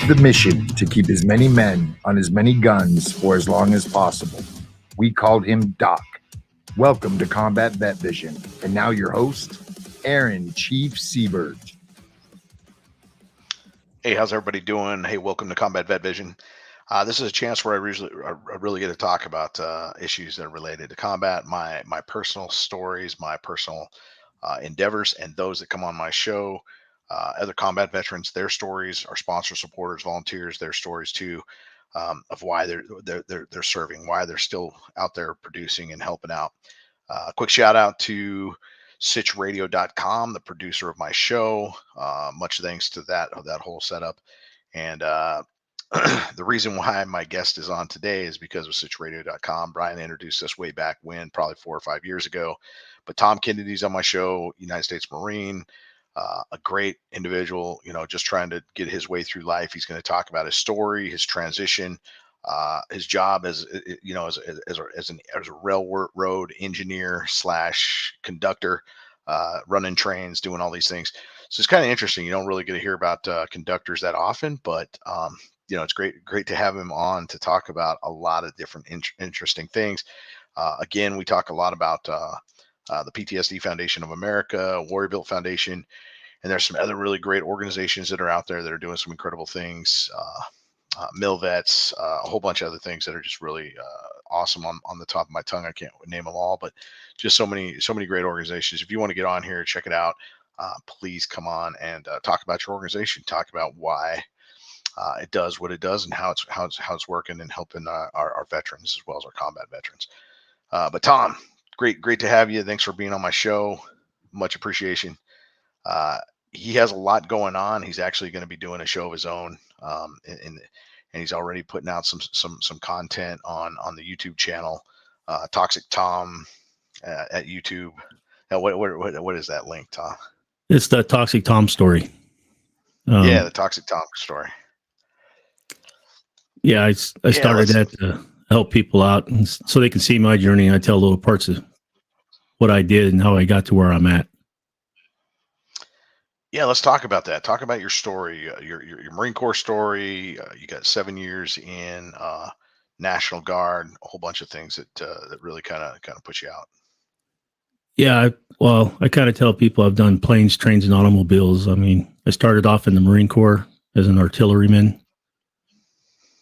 the mission to keep as many men on as many guns for as long as possible. We called him Doc. Welcome to Combat Vet Vision. And now your host, Aaron Chief Seabird. Hey, how's everybody doing? Hey, welcome to Combat Vet Vision. This is a chance where I really get to talk about issues that are related to combat, my personal stories, my personal endeavors, and those that come on my show. Other combat veterans, their stories, our sponsors, supporters, volunteers, their stories too, of why they're serving, why they're still out there producing and helping out. Quick shout out to SitchRadio.com, the producer of my show. Much thanks to that whole setup. And the reason why my guest is on today is because of SitchRadio.com. Brian introduced us way back when, probably 4 or 5 years ago. But Tom Kennedy's on my show, United States Marine, a great individual, just trying to get his way through life. He's going to talk about his story, his transition, his job as a railroad engineer / conductor, running trains, doing all these things. So it's kind of interesting. You don't really get to hear about conductors that often, but it's great to have him on to talk about a lot of different interesting things. Again, we talk a lot about the PTSD Foundation of America, Warrior Built Foundation, and there's some other really great organizations that are out there that are doing some incredible things. Mill Vets, a whole bunch of other things that are just really awesome on the top of my tongue. I can't name them all, but just so many great organizations. If you want to get on here, check it out. Please come on and talk about your organization. Talk about why it does what it does and how it's working and helping our veterans as well as our combat veterans. But Tom, great to have you. Thanks for being on my show. Much appreciation. He has a lot going on. He's actually going to be doing a show of his own, and he's already putting out some content on the YouTube channel, ToxicThom at YouTube. Now, what is that link, Tom? It's the ToxicThom story. Yeah, the ToxicThom story. Yeah, I started that to help people out so they can see my journey. And I tell little parts of what I did and how I got to where I'm at. Yeah, let's talk about that. Talk about your story, your Marine Corps story. You got 7 years in National Guard, a whole bunch of things that really kind of push you out. Yeah, I kind of tell people I've done planes, trains, and automobiles. I mean, I started off in the Marine Corps as an artilleryman.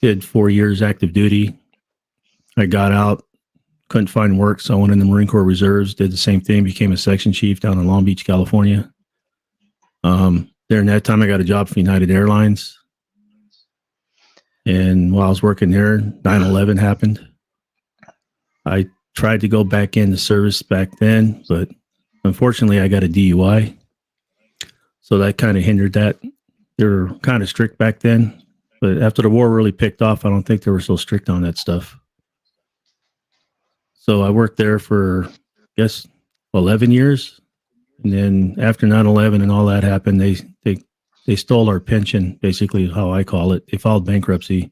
Did 4 years active duty. I got out, couldn't find work, so I went in the Marine Corps Reserves, did the same thing, became a section chief down in Long Beach, California. During that time, I got a job for United Airlines. And while I was working there, 9/11 happened. I tried to go back into service back then, but unfortunately, I got a DUI. So that kind of hindered that. They were kind of strict back then. But after the war really picked off, I don't think they were so strict on that stuff. So I worked there for, 11 years. And then after 9/11 and all that happened, they stole our pension, basically how I call it. They filed bankruptcy.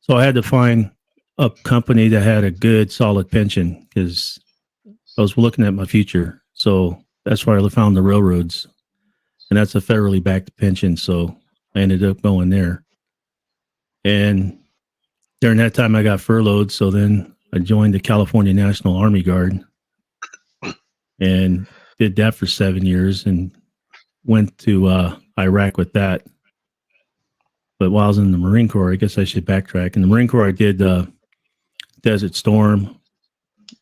So I had to find a company that had a good, solid pension because I was looking at my future. So that's why I found the railroads. And that's a federally backed pension. So I ended up going there. And during that time, I got furloughed. So then I joined the California National Army Guard and did that for 7 years and went to Iraq with that. But while I was in the Marine Corps, I guess I should backtrack. In the Marine Corps, I did Desert Storm,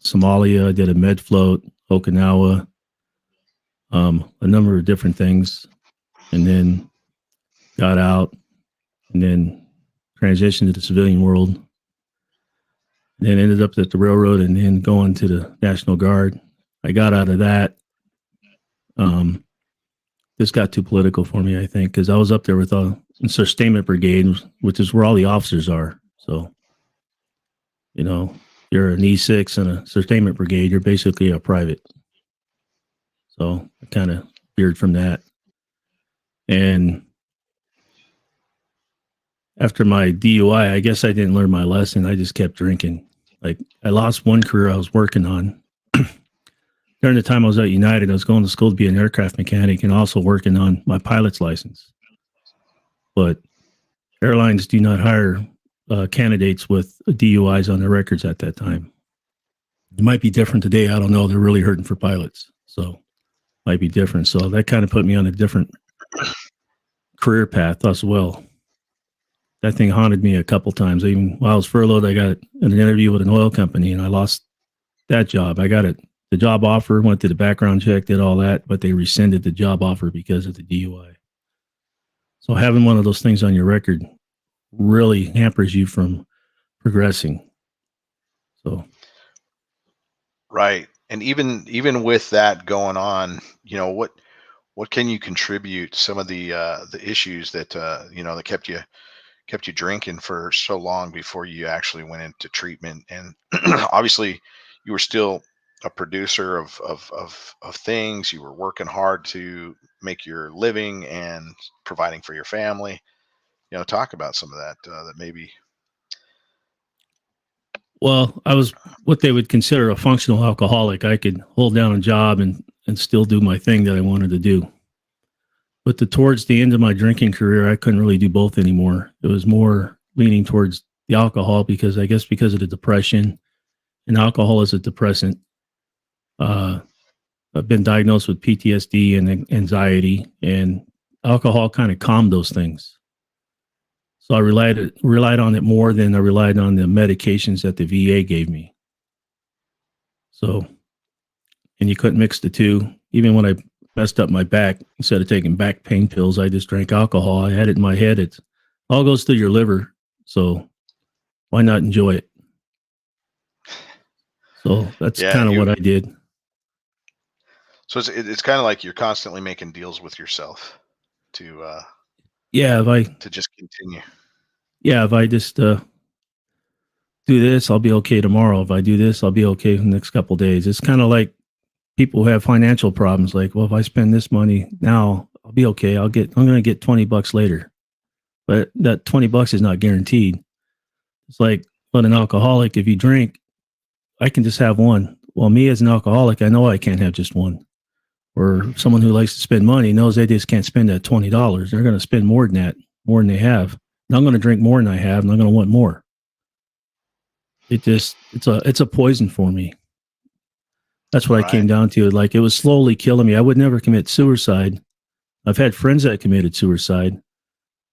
Somalia, I did a med float, Okinawa, a number of different things. And then got out and then transitioned to the civilian world. And then ended up at the railroad and then going to the National Guard. I got out of that. This got too political for me, I think, because I was up there with a sustainment brigade, which is where all the officers are. So, you're an E6 and a sustainment brigade, you're basically a private. So I kind of veered from that. And after my DUI, I guess I didn't learn my lesson. I just kept drinking. Like, I lost one career I was working on. During the time I was at United, I was going to school to be an aircraft mechanic and also working on my pilot's license. But Airlines do not hire candidates with DUIs on their records at that time. It might be different today. I don't know. They're really hurting for pilots. So might be different. So that kind of put me on a different career path as well. That thing haunted me a couple times. Even while I was furloughed, I got an interview with an oil company and I lost that job. I got the job offer, went to the background check, did all that, but they rescinded the job offer because of the DUI. So having one of those things on your record really hampers you from progressing. So. Right. And even with that going on, what can you contribute some of the issues that that kept you drinking for so long before you actually went into treatment? And obviously you were still a producer of things. You were working hard to make your living and providing for your family. Talk about some of that that maybe. Well, I was what they would consider a functional alcoholic. I could hold down a job and still do my thing that I wanted to do. But towards the end of my drinking career, I couldn't really do both anymore. It was more leaning towards the alcohol because of the depression, and alcohol is a depressant. I've been diagnosed with PTSD and anxiety, and alcohol kind of calmed those things. So I relied on it more than I relied on the medications that the VA gave me. So, and you couldn't mix the two. Even when I messed up my back, instead of taking back pain pills, I just drank alcohol. I had it in my head. It all goes through your liver. So why not enjoy it? So that's kind of what I did. So it's kind of like you're constantly making deals with yourself to just continue. Yeah, if I just do this, I'll be okay tomorrow. If I do this, I'll be okay for the next couple of days. It's kind of like people who have financial problems. Like, well, if I spend this money now, I'll be okay. I'm going to get $20 later, but that $20 is not guaranteed. It's like, but an alcoholic, if you drink, I can just have one. Well, me as an alcoholic, I know I can't have just one. Or someone who likes to spend money knows they just can't spend that $20. They're going to spend more than that, more than they have. And I'm going to drink more than I have, and I'm going to want more. It's a poison for me. That's what I came down to. Like, it was slowly killing me. I would never commit suicide. I've had friends that committed suicide,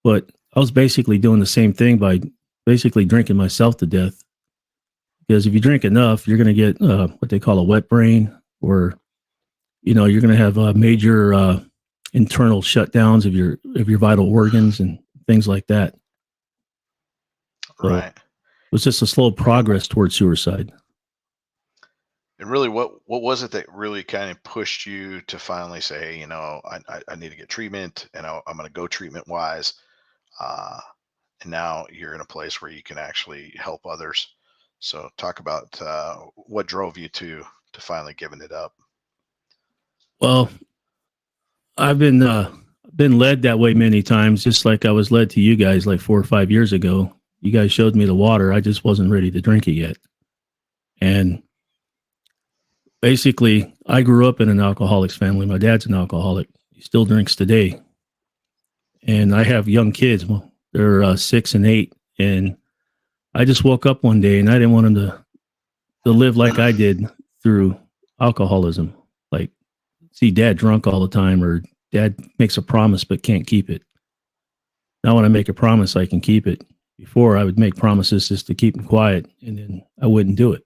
but I was basically doing the same thing by basically drinking myself to death. Because if you drink enough, you're going to get what they call a wet brain, or you're going to have major internal shutdowns of your vital organs and things like that. So right. It was just a slow progress towards suicide. And really, what was it that really kind of pushed you to finally say, I need to get treatment, and I'm going to go treatment wise. And now you're in a place where you can actually help others. So talk about what drove you to finally giving it up. Well, I've been led that way many times, just like I was led to you guys like 4 or 5 years ago. You guys showed me the water. I just wasn't ready to drink it yet. And basically, I grew up in an alcoholic's family. My dad's an alcoholic. He still drinks today. And I have young kids. Well, they're 6 and 8. And I just woke up one day and I didn't want them to live like I did through alcoholism. Like, see dad drunk all the time, or dad makes a promise but can't keep it. Now when I make a promise, I can keep it. Before, I would make promises just to keep them quiet, and then I wouldn't do it.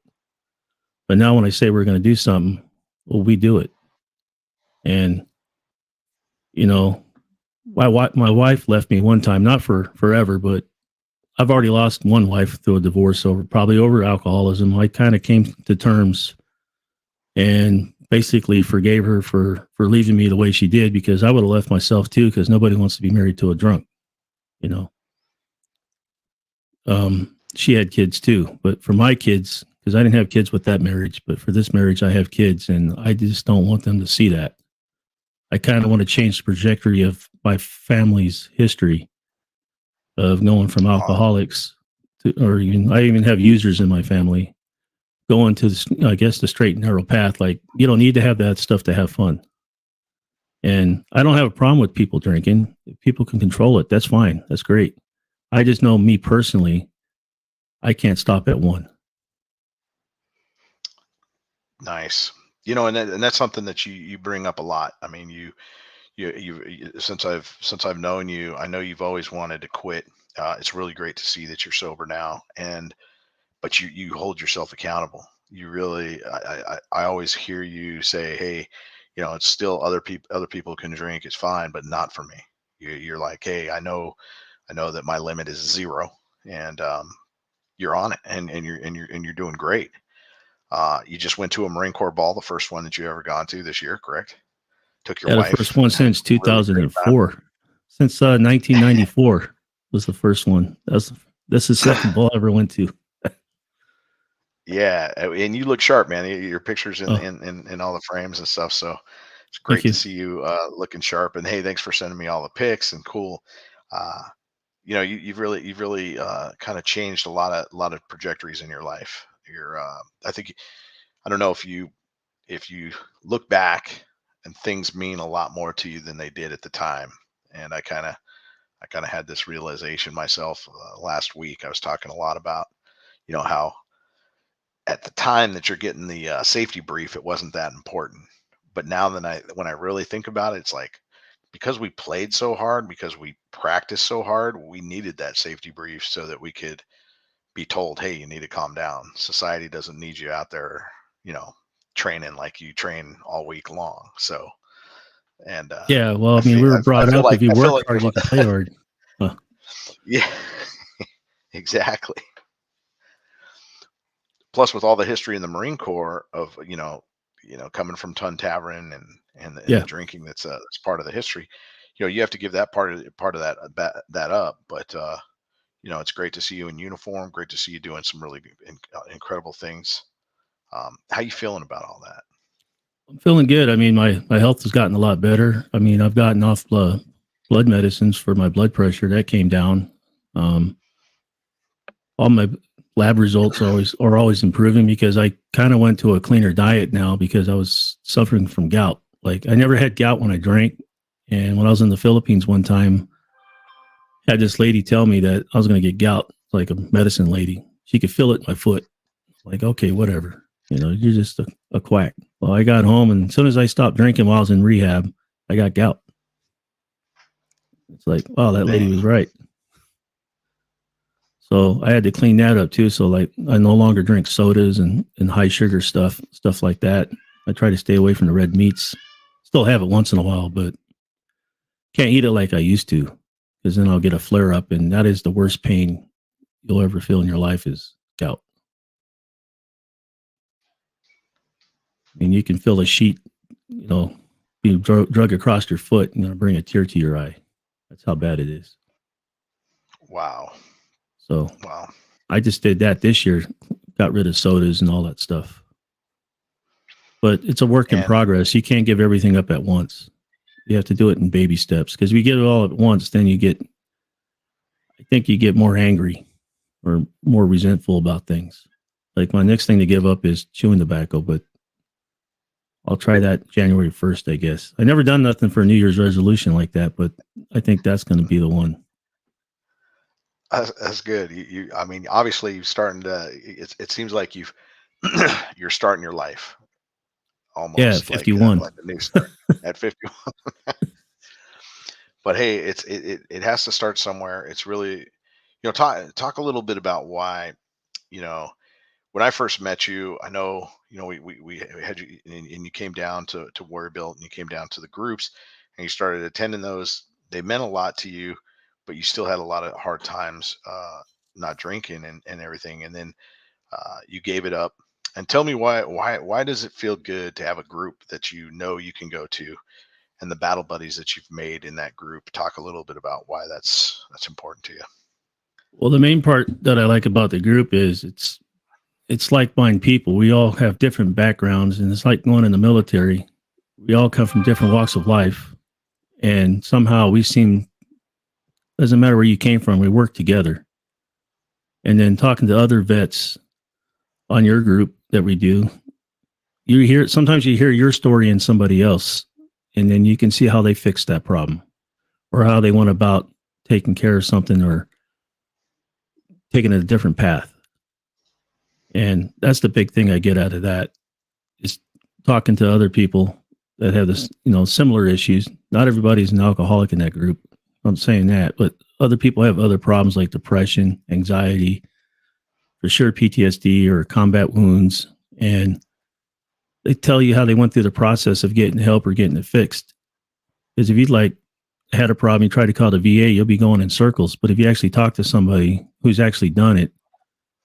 But now when I say we're going to do something, well, we do it. And, my wife left me one time, not for forever, but I've already lost one wife through a divorce over alcoholism. I kind of came to terms and basically forgave her for leaving me the way she did, because I would have left myself too, because nobody wants to be married to a drunk, She had kids too, but for my kids, because I didn't have kids with that marriage, but for this marriage, I have kids, and I just don't want them to see that. I kind of want to change the trajectory of my family's history of going from alcoholics to, I even have users in my family, going to, I guess, the straight and narrow path. Like, you don't need to have that stuff to have fun. And I don't have a problem with people drinking. If people can control it, that's fine. That's great. I just know me personally, I can't stop at one. Nice. You know, and that's something that you bring up a lot. I mean, since I've known you, I know you've always wanted to quit. It's really great to see that you're sober now, but you hold yourself accountable. You really, I always hear you say, hey, you know, it's still other people can drink, it's fine, but not for me. You're like, hey, I know that my limit is 0, and you're on it, and you're doing great. You just went to a Marine Corps ball, the first one that you ever gone to this year, correct? Took your Yeah, the first wife. one Had a since really great time. 2004. Since 1994 was the first one. That's the second ball I ever went to. Yeah, and you look sharp, man. Your pictures in Oh, in all the frames and stuff. So it's thank great to you. see you looking sharp. And hey, thanks for sending me all the pics and cool. Uh, you know, you've really kind of changed a lot of trajectories in your life. I think, I don't know if you look back and things mean a lot more to you than they did at the time. And I kind of had this realization myself last week. I was talking a lot about, you know, how at the time that you're getting the safety brief, it wasn't that important. But now that when I really think about it, it's like, because we played so hard, because we practiced so hard, we needed that safety brief so that we could be told, hey, you need to calm down. Society doesn't need you out there, you know, training like you train all week long. So, and Yeah, well, I mean, we were I brought feel up like if you I feel work like hard, you can play hard. Huh. yeah, exactly. Plus, with all the history in the Marine Corps of, you know, coming from Tun Tavern and the Yeah. drinking that's part of the history, you know, you have to give that part of that up. But you know, it's great to see you in uniform. Great to see you doing some really incredible things. How you feeling about all that? I'm feeling good. I mean, my health has gotten a lot better. I mean, I've gotten off blood medicines for my blood pressure. That came down. Um, all my lab results are always improving because I kind of went to a cleaner diet now because I was suffering from gout. Like I never had gout when I drank. And when I was in the Philippines one time, I had this lady tell me that I was going to get gout, like a medicine lady. She could feel it in my foot. Like, okay, whatever. You know, you're just a quack. Well, I got home, and as soon as I stopped drinking while I was in rehab, I got gout. It's like, wow, that lady Dang. was right. So I had to clean that up too. So like, I no longer drink sodas and high sugar stuff like that. I try to stay away from the red meats. Still have it once in a while, but can't eat it like I used to, because then I'll get a flare up, and that is the worst pain you'll ever feel in your life is gout. I mean, you can feel a sheet, you know, being drug across your foot and bring a tear to your eye. That's how bad it is. Wow. So Wow. I just did that this year, got rid of sodas and all that stuff. But it's a work in And progress. You can't give everything up at once. You have to do it in baby steps, because if you get it all at once, then I think you get more angry or more resentful about things. Like my next thing to give up is chewing tobacco, but I'll try that January 1st, I guess. I never done nothing for a New Year's resolution like that, but I think that's going to be the one. that's good. I mean, obviously, you're starting to. It seems like you're starting your life Yeah, almost like 51. a new start at 50. But hey, it has to start somewhere. It's really, you know, talk a little bit about why, you know, when I first met you, I know, you know, we had you, and you came down to Warrior Built, and you came down to the groups, and you started attending those. They meant a lot to you, but you still had a lot of hard times not drinking and everything. And then you gave it up. And tell me why does it feel good to have a group that you know you can go to, and the battle buddies that you've made in that group? Talk a little bit about why that's important to you. Well, the main part that I like about the group is it's like-minded people. We all have different backgrounds, and it's like going in the military. We all come from different walks of life, and somehow we seem, doesn't matter where you came from, we work together. And then talking to other vets on your group that we do, sometimes you hear your story in somebody else, and then you can see how they fixed that problem or how they went about taking care of something, or taken a different path. And that's the big thing I get out of that, is talking to other people that have this, similar issues. Not everybody's an alcoholic in that group. I'm saying that, but other people have other problems like depression, anxiety, for sure PTSD or combat wounds. And they tell you how they went through the process of getting help or getting it fixed. Because if you had a problem, you try to call the VA, you'll be going in circles. But if you actually talk to somebody who's actually done it,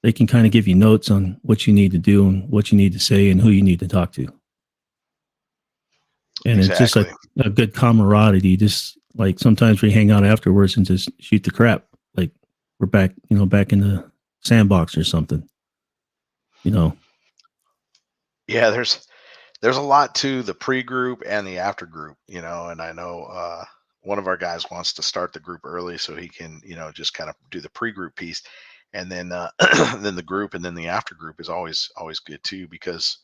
they can kind of give you notes on what you need to do and what you need to say and who you need to talk to. And It's just a good camaraderie. Just like sometimes we hang out afterwards and just shoot the crap. Like we're back, back in the sandbox or something, Yeah, there's a lot to the pre-group and the after group, and I know one of our guys wants to start the group early so he can, just kind of do the pre-group piece, and then then the group, and then the after group is always good too, because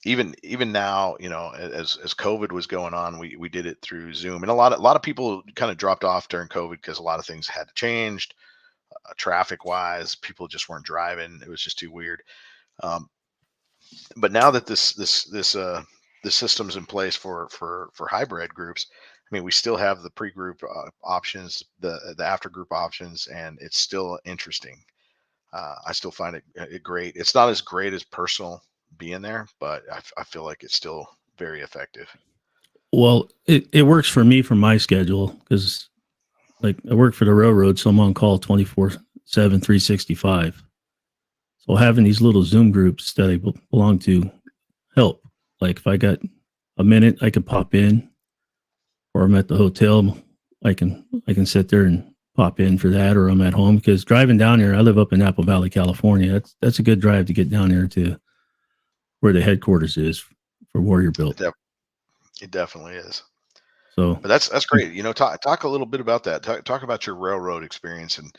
even now, as COVID was going on, we did it through Zoom, and a lot of people kind of dropped off during COVID because a lot of things had changed, traffic wise. People just weren't driving. It was just too weird. But now that this system's in place for hybrid groups, I mean, we still have the pre-group options, the after group options, and it's still interesting. I still find it great. It's not as great as personal being there, but I feel like it's still very effective. Well, it works for me from my schedule, because I work for the railroad, so I'm on call 24/7, 365. So having these little Zoom groups that I belong to help. Like if I got a minute, I can pop in, or I'm at the hotel, I can sit there and pop in for that, or I'm at home, because driving down here, I live up in Apple Valley, California. That's a good drive to get down here to where the headquarters is for Warrior Built. It definitely is. So, but that's great. Talk a little bit about that. Talk about your railroad experience and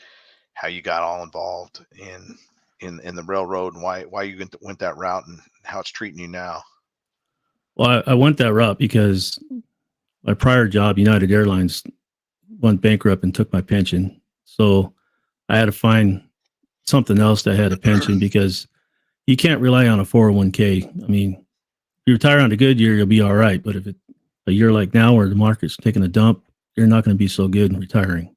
how you got all involved in the railroad, and why you went that route and how it's treating you now. Well, I went that route because my prior job, United Airlines, went bankrupt and took my pension. So I had to find something else that had a pension, because you can't rely on a 401k. I mean, if you retire on a good year, you'll be all right. But if it's a year like now where the market's taking a dump, you're not going to be so good in retiring.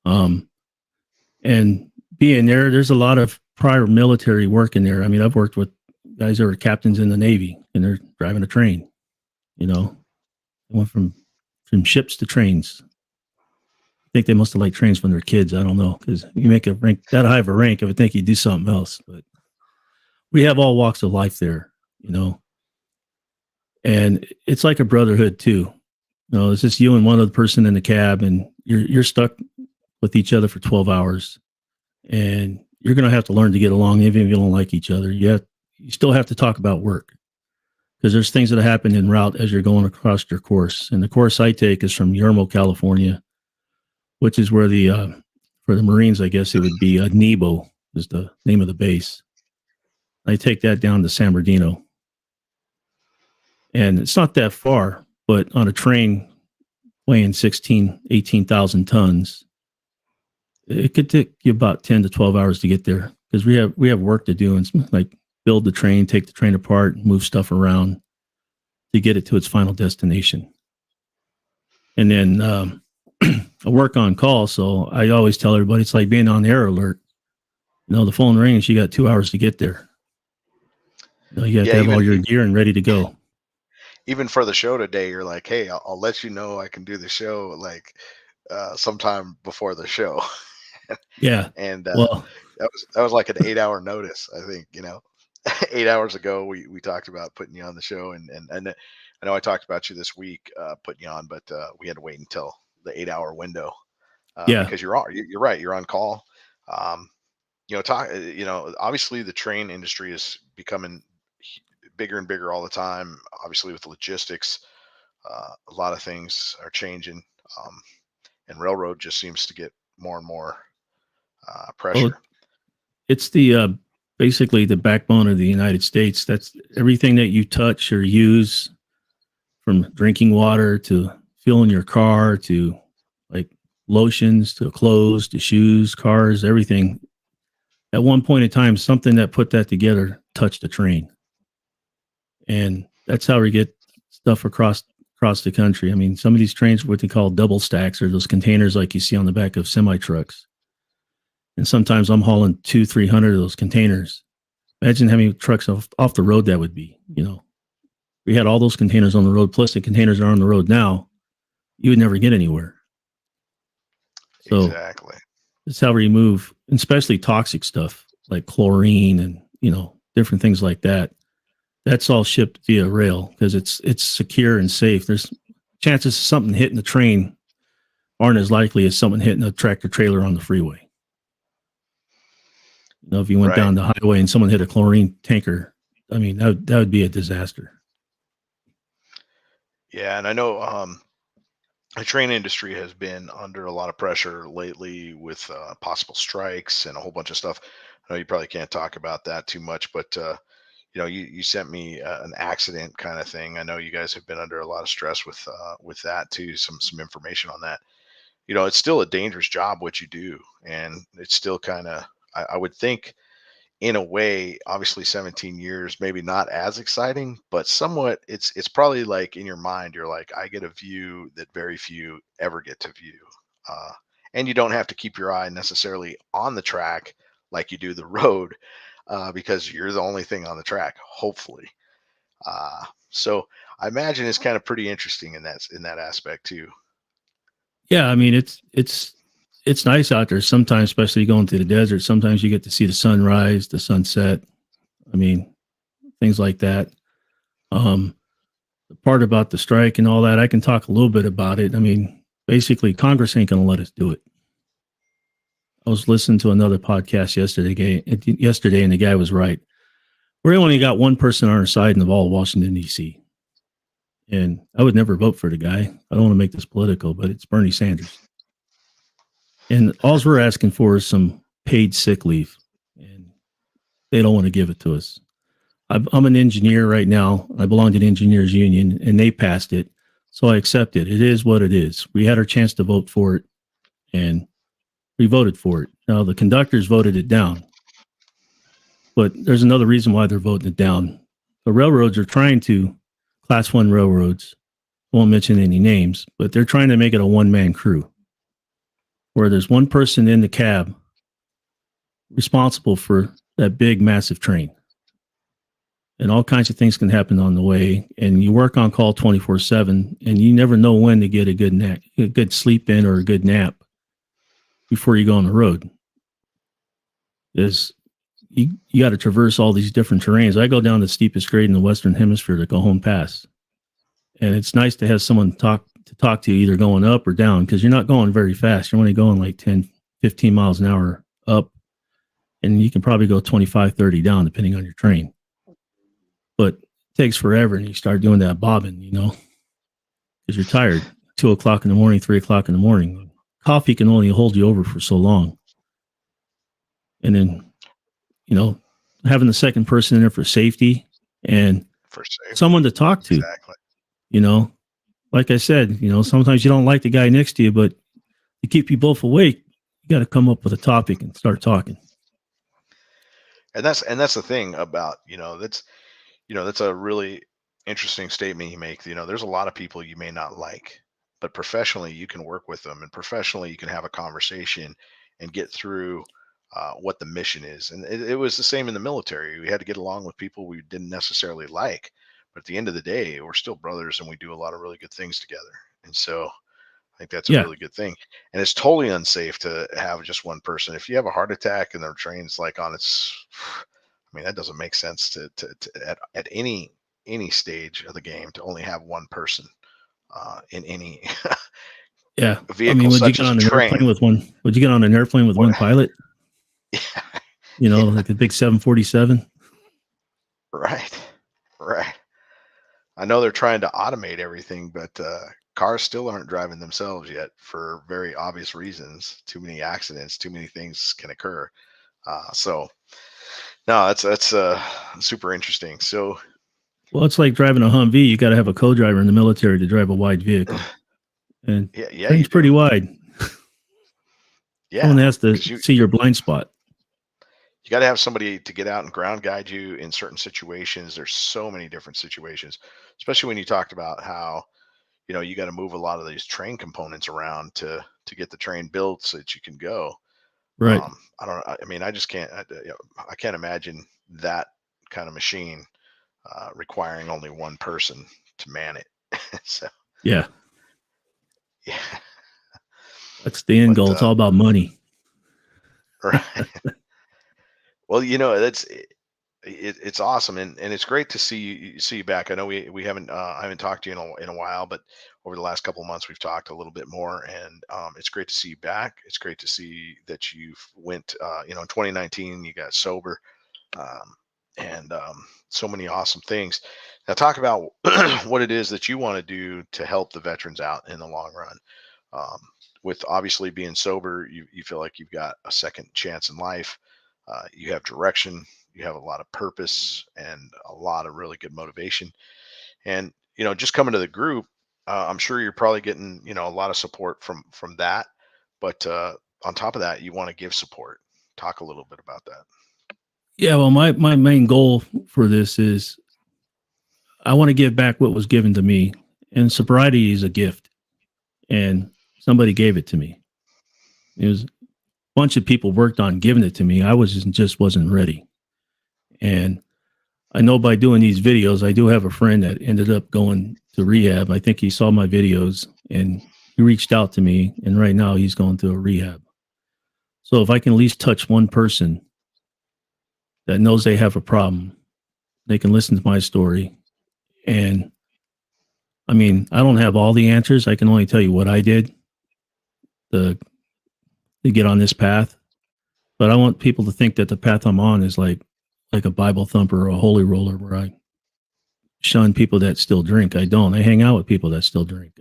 And being there's a lot of prior military work in there. I mean, I've worked with guys that were captains in the Navy, and they're driving a train. They went from ships to trains. I think they must have liked trains when they're kids. I don't know, because you make a rank that high of a rank, I would think you'd do something else. But we have all walks of life there, and it's like a brotherhood too. It's just you and one other person in the cab, and you're stuck with each other for 12 hours, and you're going to have to learn to get along, even if you don't like each other. You still have to talk about work, because there's things that happen en route as you're going across your course. And the course I take is from Yermo, California, which is where for the Marines, I guess it would be Nebo is the name of the base. I take that down to San Bernardino. And it's not that far, but on a train weighing 18,000 tons, it could take you about 10 to 12 hours to get there, because we have work to do, and like build the train, take the train apart, move stuff around to get it to its final destination. And then I work on call, so I always tell everybody it's like being on the air alert. The phone rings, you got 2 hours to get there. You have to have all your gear and ready to go. Even for the show today, you're like, hey, I'll let you know I can do the show like sometime before the show. Yeah. And that was like an 8-hour notice, I think. 8 hours ago we talked about putting you on the show, and I know I talked about you this week putting you on, but we had to wait until the 8-hour window. Because you're right, you're on call. Obviously the train industry is becoming bigger and bigger all the time. Obviously with logistics, a lot of things are changing, and railroad just seems to get more and more pressure. Well, it's the basically the backbone of the United States. That's everything that you touch or use, from drinking water to fueling your car to like lotions to clothes to shoes, cars, everything. At one point in time, something that put that together touched a train. And that's how we get stuff across the country. I mean, some of these trains are what they call double stacks, or those containers like you see on the back of semi trucks. And sometimes I'm hauling 200-300 of those containers. Imagine how many trucks off the road that would be. You know, we had all those containers on the road, plus the containers are on the road now. You would never get anywhere. So exactly. That's how we move, especially toxic stuff like chlorine and, you know, different things like that. That's all shipped via rail because it's secure and safe. There's chances of something hitting the train aren't as likely as someone hitting a tractor trailer on the freeway. You know, if you went down the highway and someone hit a chlorine tanker, I mean, that would be a disaster. Yeah, and I know the train industry has been under a lot of pressure lately with possible strikes and a whole bunch of stuff. I know you probably can't talk about that too much, but you know, you sent me an accident kind of thing. I know you guys have been under a lot of stress with that too. Some information on that. You know, it's still a dangerous job what you do, and it's still kind of I would think in a way, obviously 17 years, maybe not as exciting, but somewhat it's probably like in your mind, you're like, I get a view that very few ever get to view. And you don't have to keep your eye necessarily on the track like you do the road, because you're the only thing on the track, hopefully. So I imagine it's kind of pretty interesting in that aspect too. Yeah, I mean it's nice out there sometimes, especially going through the desert. Sometimes you get to see the sunrise, the sunset. I mean, things like that. The part about the strike and all that, I can talk a little bit about it. I mean, basically, Congress ain't going to let us do it. I was listening to another podcast yesterday, and the guy was right. We only got one person on our side in the all of Washington, D.C. And I would never vote for the guy. I don't want to make this political, but it's Bernie Sanders. And all we're asking for is some paid sick leave. And they don't want to give it to us. I'm an engineer right now. I belong to the engineers union, and they passed it. So I accept it. It is what it is. We had our chance to vote for it, and we voted for it. Now, the conductors voted it down. But there's another reason why they're voting it down. The railroads are trying to, Class 1 railroads, won't mention any names, but they're trying to make it a one-man crew, where there's one person in the cab responsible for that big, massive train. And all kinds of things can happen on the way. And you work on call 24/7, and you never know when to get a good nap, a good sleep in or a good nap before you go on the road. You got to traverse all these different terrains. I go down the steepest grade in the Western Hemisphere, the Cajon Pass. And it's nice to have someone talk to you either going up or down, because you're not going very fast. You're only going like 10, 15 miles an hour up. And you can probably go 25, 30 down, depending on your train. But it takes forever, and you start doing that bobbing, you know, because you're tired. 2 o'clock in the morning, 3 o'clock in the morning. Coffee can only hold you over for so long. And then, you know, having the second person in there for safety and someone to talk to. Exactly. You know, like I said, you know, sometimes you don't like the guy next to you, but to keep you both awake, you got to come up with a topic and start talking. And that's the thing about, that's a really interesting statement you make. You know, there's a lot of people you may not like, but professionally you can work with them, and professionally you can have a conversation and get through what the mission is. And it was the same in the military. We had to get along with people we didn't necessarily like, but at the end of the day, we're still brothers, and we do a lot of really good things together. And so I think that's a really good thing. And it's totally unsafe to have just one person. If you have a heart attack and the train's like on its, I mean, that doesn't make sense to at any stage of the game to only have one person in any vehicle. I mean, would you such get as on a an train. airplane with one? Would you get on an airplane with one pilot? Yeah. You know, like a big 747. Right. I know they're trying to automate everything, but cars still aren't driving themselves yet for very obvious reasons. Too many accidents, too many things can occur. So no, that's super interesting. So, well, it's like driving a Humvee. You got to have a co-driver in the military to drive a wide vehicle, and yeah, train's pretty wide. Yeah, Someone has to because see your blind spot. you got to have somebody to get out and ground guide you in certain situations. There's so many different situations, especially when you talked about how, you got to move a lot of these train components around to get the train built so that you can go. Right. I don't know. I mean, I just can't. I can't imagine that kind of machine requiring only one person to man it. So Yeah. yeah, That's the end but goal. It's all about money. right. Well, it's awesome, and it's great to see you back. I know we haven't I haven't talked to you in a while, but over the last couple of months we've talked a little bit more, and it's great to see you back. It's great to see that you've went in 2019 you got sober, um, and so many awesome things. Now talk about what it is that you want to do to help the veterans out in the long run. Um, with obviously being sober, you feel like you've got a second chance in life. You have direction, you have a lot of purpose, and a lot of really good motivation. And just coming to the group, I'm sure you're probably getting a lot of support from that. But on top of that, you want to give support. Talk a little bit about that. Yeah. Well, my main goal for this is I want to give back what was given to me. And sobriety is a gift. And somebody gave it to me. It was a bunch of people worked on giving it to me. I just wasn't ready. And I know by doing these videos, I do have a friend that ended up going to rehab. I think he saw my videos and he reached out to me. And right now he's going through a rehab. So if I can at least touch one person that knows they have a problem, they can listen to my story. And I mean, I don't have all the answers. I can only tell you what I did to, to get on this path. But I want people to think that the path I'm on is like a Bible thumper or a holy roller where I shun people that still drink. I don't. I hang out with people that still drink.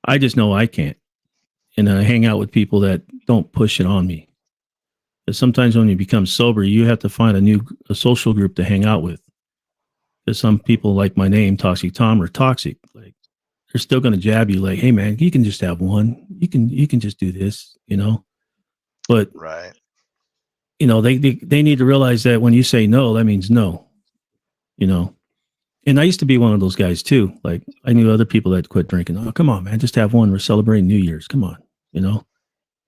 I just know I can't. And I hang out with people that don't push it on me. Because sometimes when you become sober, you have to find a social group to hang out with. Because some people like my name, ToxicThom, are toxic. Like they're still going to jab you like, hey man, you can just have one. You can just do this, But Right. they need to realize that when you say no, that means no, you know. And I used to be one of those guys too. Like I knew other people that quit drinking. Oh, come on, man, just have one. We're celebrating New Year's. Come on.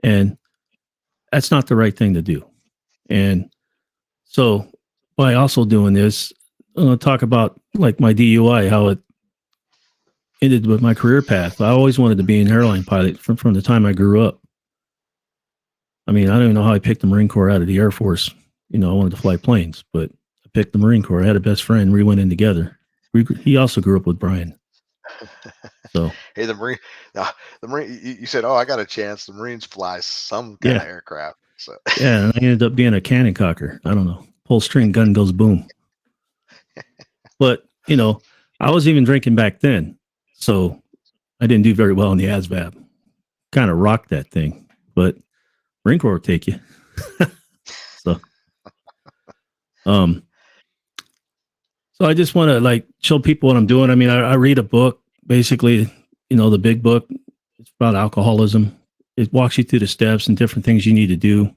And that's not the right thing to do. And so by also doing this, I'm going to talk about like my DUI, how it ended with my career path. I always wanted to be an airline pilot from the time I grew up. I mean, I don't even know how I picked the Marine Corps out of the Air Force. I wanted to fly planes, but I picked the Marine Corps. I had a best friend. We went in together. He also grew up with Brian. So Hey, the Marine. You said, "Oh, I got a chance." The Marines fly some kind of aircraft. So yeah, and I ended up being a cannon cocker. I don't know. Pull string, gun goes boom. But I was even drinking back then, so I didn't do very well in the ASVAB. Kind of rocked that thing, but Marine Corps will take you. So, so I just want to like show people what I'm doing. I mean, I read a book, basically, the big book. It's about alcoholism. It walks you through the steps and different things you need to do.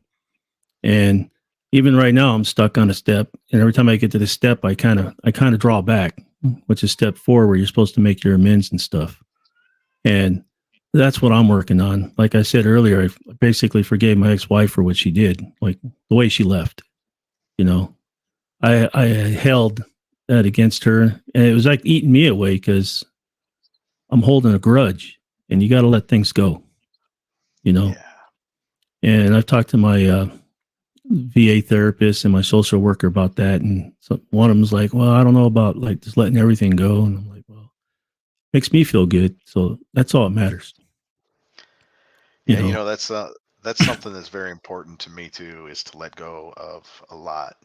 And even right now, I'm stuck on a step. And every time I get to the step, I kind of draw back, which is step 4, where you're supposed to make your amends and stuff. And that's what I'm working on. Like I said earlier, I basically forgave my ex-wife for what she did, like the way she left. I held that against her, and it was like eating me away because I'm holding a grudge, and you got to let things go. yeah. And I've talked to my VA therapist and my social worker about that, and so one of them's like, "Well, I don't know about like just letting everything go," and I'm like, "Well, makes me feel good, so that's all that matters." Yeah, that's something that's very important to me too, is to let go of a lot.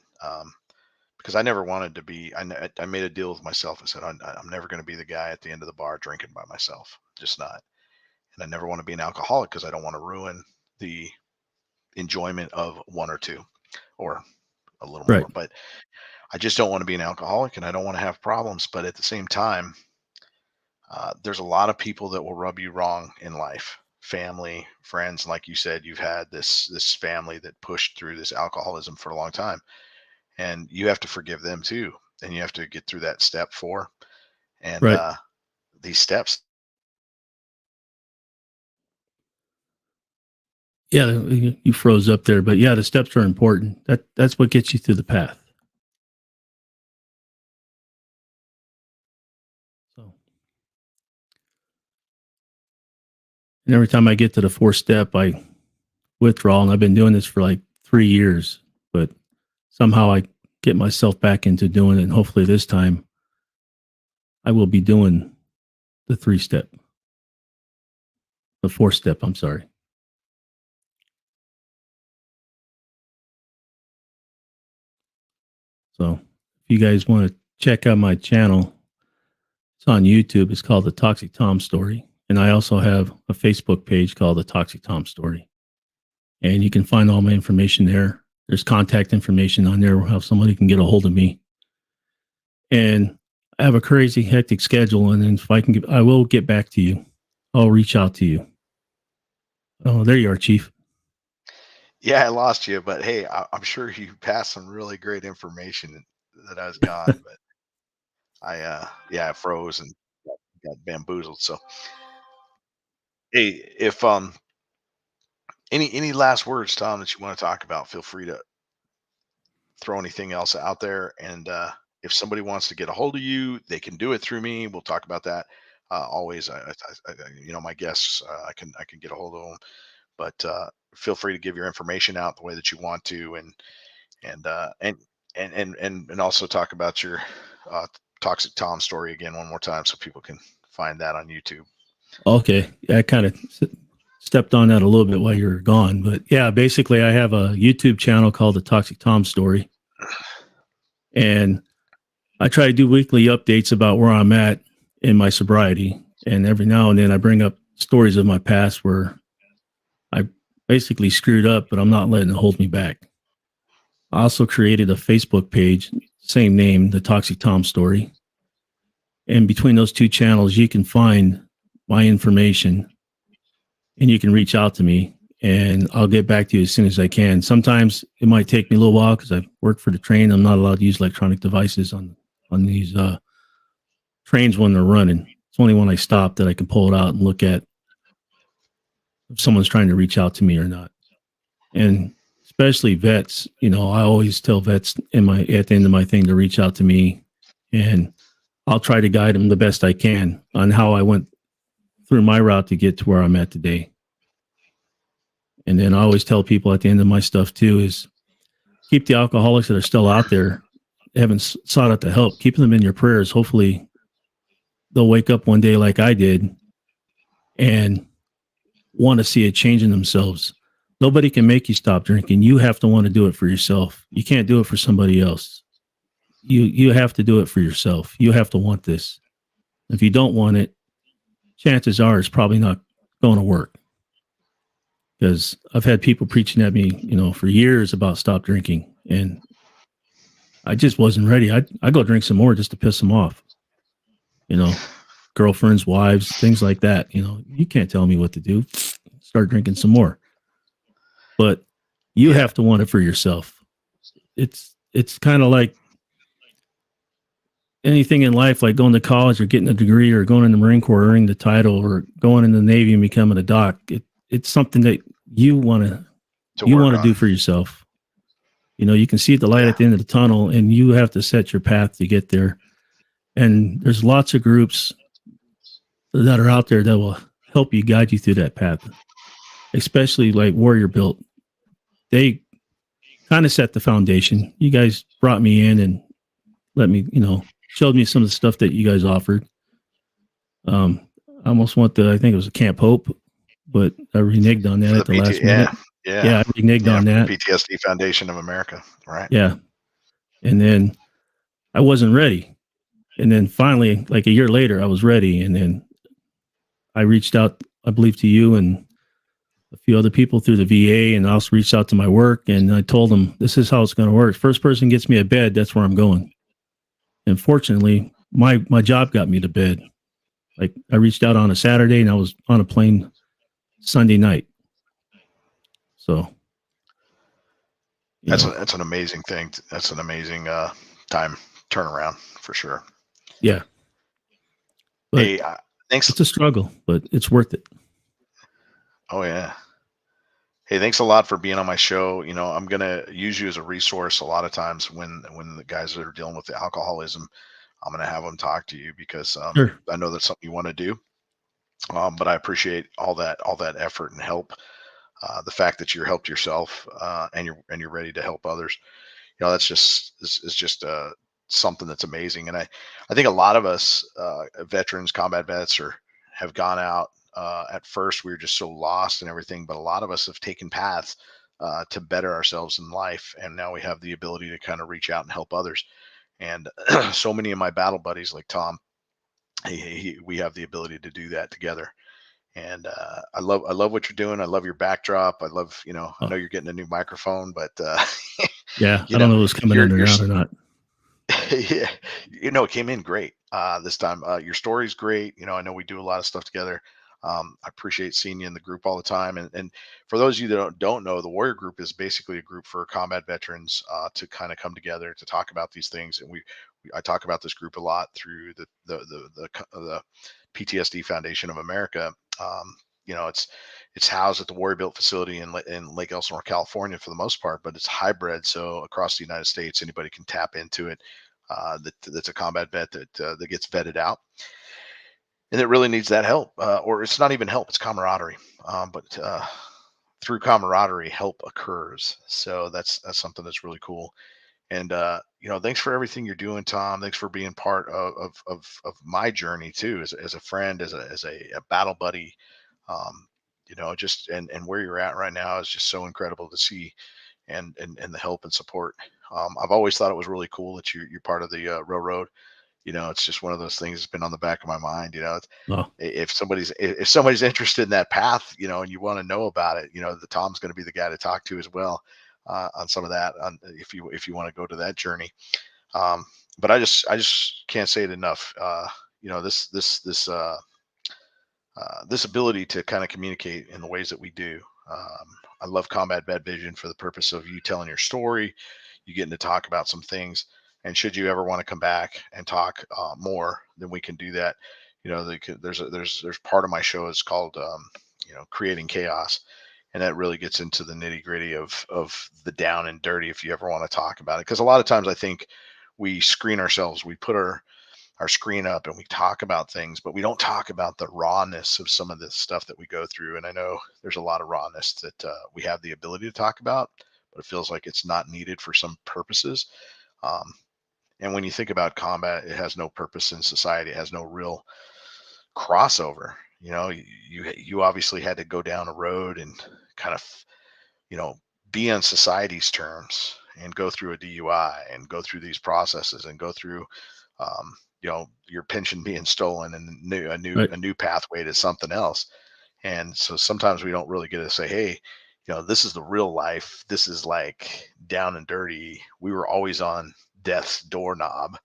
Because I never wanted to be. I made a deal with myself. I said I'm never going to be the guy at the end of the bar drinking by myself. Just not. And I never want to be an alcoholic because I don't want to ruin the enjoyment of one or two, or a little Right. more. But I just don't want to be an alcoholic, and I don't want to have problems. But at the same time, there's a lot of people that will rub you wrong in life, family, friends. Like you said, you've had this family that pushed through this alcoholism for a long time, and you have to forgive them too. And you have to get through that step 4. And Right. these steps. Yeah, you froze up there, but yeah, the steps are important. That's what gets you through the path. So, and every time I get to the 4th step, I withdraw, and I've been doing this for like 3 years, but somehow I get myself back into doing it. And hopefully this time I will be doing the 4th step. I'm sorry. So if you guys want to check out my channel, it's on YouTube. It's called the ToxicThom Story. And I also have a Facebook page called the ToxicThom Story. And you can find all my information there. There's contact information on there how somebody can get a hold of me. And I have a crazy hectic schedule. And then if I can I will get back to you. I'll reach out to you. Oh, there you are, Chief. Yeah, I lost you, but hey, I'm sure you passed some really great information that I was gone, but I froze and got bamboozled. So, hey, if any last words, Tom, that you want to talk about, feel free to throw anything else out there. And if somebody wants to get a hold of you, they can do it through me. We'll talk about that. Always, my guests, I can get a hold of them, but feel free to give your information out the way that you want to, and also talk about your ToxicThom story again one more time so people can find that on YouTube. Okay. I kind of stepped on that a little bit while you were gone, but yeah, basically I have a YouTube channel called the ToxicThom Story, and I try to do weekly updates about where I'm at in my sobriety. And every now and then I bring up stories of my past where I basically screwed up, but I'm not letting it hold me back. I also created a Facebook page, same name, the ToxicThom Story. And between those 2 channels, you can find my information and you can reach out to me and I'll get back to you as soon as I can. Sometimes it might take me a little while because I work for the train. I'm not allowed to use electronic devices on these trains when they're running. It's only when I stop that I can pull it out and look at if someone's trying to reach out to me or not. And especially vets, I always tell vets at the end of my thing to reach out to me, and I'll try to guide them the best I can on how I went through my route to get to where I'm at today. And then I always tell people at the end of my stuff too is keep the alcoholics that are still out there, haven't sought out the help, keep them in your prayers. Hopefully they'll wake up one day like I did and want to see a change in themselves. Nobody can make you stop drinking. You have to want to do it for yourself. You can't do it for somebody else. You have to do it for yourself. You have to want this. If you don't want it, chances are it's probably not going to work. Because I've had people preaching at me, for years about stop drinking, and I just wasn't ready. I go drink some more just to piss them off. Girlfriends, wives, things like that. You can't tell me what to do. Start drinking some more. But you have to want it for yourself. It's kind of like anything in life, like going to college or getting a degree or going in the Marine Corps, earning the title, or going in the Navy and becoming a doc. It's something that you want to do for yourself. You can see the light at the end of the tunnel, and you have to set your path to get there. And there's lots of groups that are out there that will help you, guide you through that path, especially like Warrior Built. They kind of set the foundation. You guys brought me in and let me, showed me some of the stuff that you guys offered. I almost went to, I think it was a Camp Hope, but I reneged on that at the last minute. Yeah, I reneged on that. PTSD Foundation of America, right? Yeah. And then I wasn't ready. And then finally, like a year later, I was ready. And then I reached out, I believe, to you and a few other people through the VA, and I also reached out to my work, and I told them, this is how it's going to work. First person gets me a bed, that's where I'm going. And fortunately, my job got me to bed. Like, I reached out on a Saturday, and I was on a plane Sunday night. So that's an amazing thing. That's an amazing time turnaround for sure. Yeah. But hey, thanks. It's a struggle, but it's worth it. Oh yeah. Hey, thanks a lot for being on my show. I'm gonna use you as a resource a lot of times when the guys that are dealing with the alcoholism. I'm gonna have them talk to you because Sure. I know that's something you want to do. But I appreciate all that effort and help. The fact that you're helped yourself and you're ready to help others. That's just is just something that's amazing. And I think a lot of us veterans, combat vets, have gone out. At first, we were just so lost and everything, but a lot of us have taken paths to better ourselves in life, and now we have the ability to kind of reach out and help others. And so many of my battle buddies, like Tom, we have the ability to do that together. And I love what you're doing. I love your backdrop. I love, I know you're getting a new microphone, but yeah, I don't know if it's coming in or not or not. Yeah, it came in great this time. Your story's great. I know we do a lot of stuff together. I appreciate seeing you in the group all the time. And for those of you that don't know, the Warrior Group is basically a group for combat veterans to kind of come together to talk about these things. And I talk about this group a lot through the PTSD Foundation of America. It's housed at the Warrior Built facility in Lake Elsinore, California, for the most part, but it's hybrid. So across the United States, anybody can tap into it. That's a combat vet that gets vetted out, and it really needs that help. Or it's not even help; it's camaraderie. But through camaraderie, help occurs. So that's something that's really cool. And thanks for everything you're doing, Tom. Thanks for being part of my journey too, as a friend, as a battle buddy. Just and where you're at right now is just so incredible to see, and the help and support. I've always thought it was really cool that you're part of the railroad. It's just one of those things that's been on the back of my mind. If somebody's interested in that path, and you want to know about it, the Tom's going to be the guy to talk to as well on some of that. If you want to go to that journey, but I just can't say it enough. This ability to kind of communicate in the ways that we do. I love Combat Vet Vision for the purpose of you telling your story, you getting to talk about some things. And should you ever want to come back and talk more, then we can do that. There's part of my show is called Creating Chaos, and that really gets into the nitty gritty of the down and dirty if you ever want to talk about it. Because a lot of times I think we screen ourselves, we put our screen up and we talk about things, but we don't talk about the rawness of some of this stuff that we go through. And I know there's a lot of rawness that we have the ability to talk about, but it feels like it's not needed for some purposes. And when you think about combat, it has no purpose in society. It has no real crossover. You obviously had to go down a road and kind of, be on society's terms and go through a DUI and go through these processes and go through, your pension being stolen and a new pathway to something else. And so sometimes we don't really get to say, hey, this is the real life. This is like down and dirty. We were always on death's doorknob,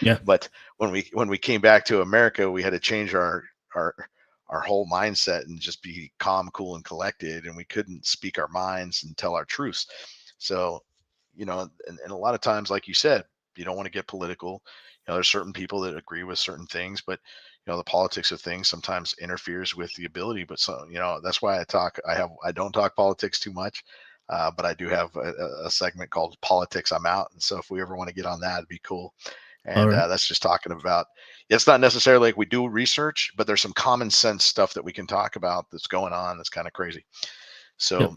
Yeah. But when we came back to America, we had to change our whole mindset and just be calm, cool, and collected. And we couldn't speak our minds and tell our truths. So, and a lot of times, like you said, you don't want to get political. There's certain people that agree with certain things, but the politics of things sometimes interferes with the ability. But so, that's why I don't talk politics too much. But I do have a segment called Politics I'm Out. And so if we ever want to get on that, it'd be cool. And that's just talking about, it's not necessarily like we do research, but there's some common sense stuff that we can talk about that's going on. That's kind of crazy. So,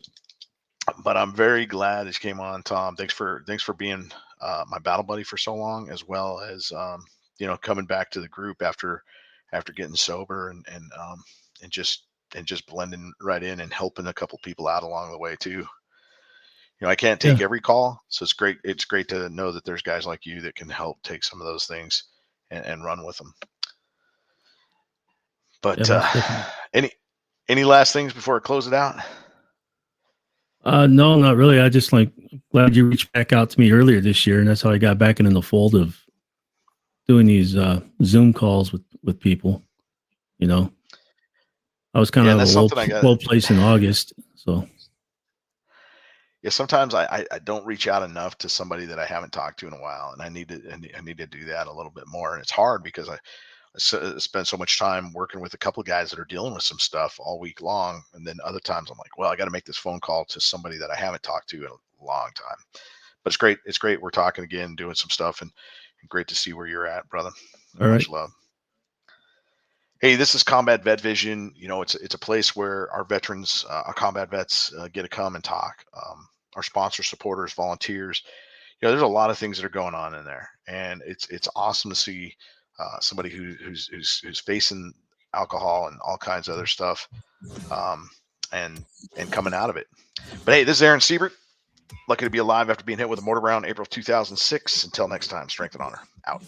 but I'm very glad that you came on, Tom. Thanks for being my battle buddy for so long, as well as, coming back to the group after getting sober and just blending right in and helping a couple people out along the way too. I can't take every call, so it's great. It's great to know that there's guys like you that can help take some of those things and run with them. But any last things before I close it out? No, not really. I just glad you reached back out to me earlier this year, and that's how I got back into the fold of doing these Zoom calls with people. I was kind Yeah, of and a that's something I got. low place in August. So Yeah, sometimes I don't reach out enough to somebody that I haven't talked to in a while, and I need to do that a little bit more. And it's hard because I spend so much time working with a couple of guys that are dealing with some stuff all week long, and then other times I'm like, well, I got to make this phone call to somebody that I haven't talked to in a long time. But it's great. It's great. We're talking again, doing some stuff, and great to see where you're at, brother. all right. Much love. Hey, this is Combat Vet Vision. You know, it's a place where our veterans, our combat vets, get to come and talk. Our sponsors, supporters, volunteers. You know, there's a lot of things that are going on in there, and it's awesome to see somebody who's facing alcohol and all kinds of other stuff, um, and coming out of it. But hey, this is Aaron Siebert. Lucky to be alive after being hit with a mortar round April of 2006. Until next time, strength and honor. Out.